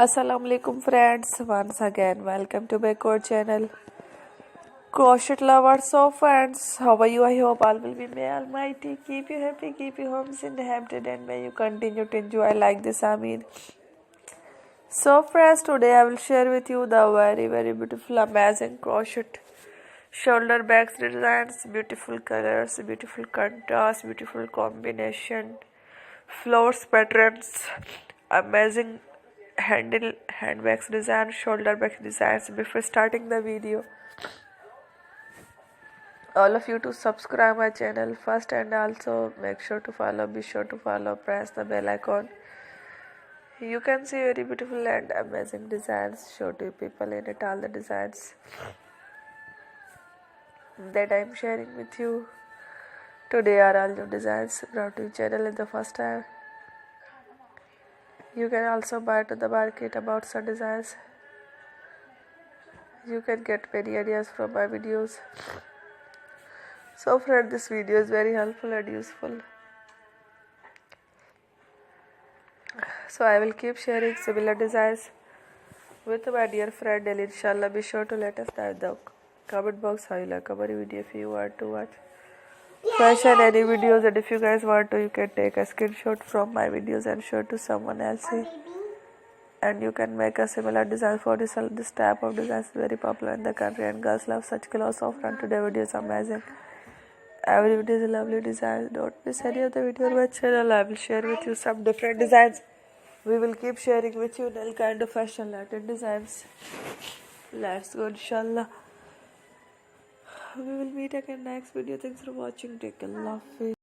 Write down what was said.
Assalamu alaikum friends, once again welcome to my core channel. Crochet lovers of friends, how are you? I hope all will be may almighty keep you happy, keep you homes in the habited, and may you continue to enjoy like this. Amin. So friends, today I will share with you the very beautiful amazing crochet shoulder bags designs, beautiful colors, beautiful contrast, beautiful combination, flowers patterns, amazing handbags design, shoulder bags designs. Before starting the video, all of you to subscribe my channel first, and also make sure to follow, be sure to follow, press the bell icon. You can see very beautiful and amazing designs, show to people in it, all the designs that I am sharing with you today are all new designs brought to your channel in the first time. You can also buy to the market about some designs. You can get many ideas from my videos. So friend, this video is very helpful and useful. So I will keep sharing similar designs with my dear friend daily, inshallah. Be sure to let us know in the comment box how you like our video. If you want to watch fashion any videos, and if you guys want to, you can take a screenshot from my videos and show to someone else. And you can make a similar design for this type of design is very popular in the country, and girls love such clothes. So friend, today video is amazing. Every video is a lovely design. Don't miss any of the video on my channel. I will share with you some different designs. We will keep sharing with you all kind of fashion Latin designs. Let's go, inshallah. We will meet again next video. Thanks for watching. Take a love.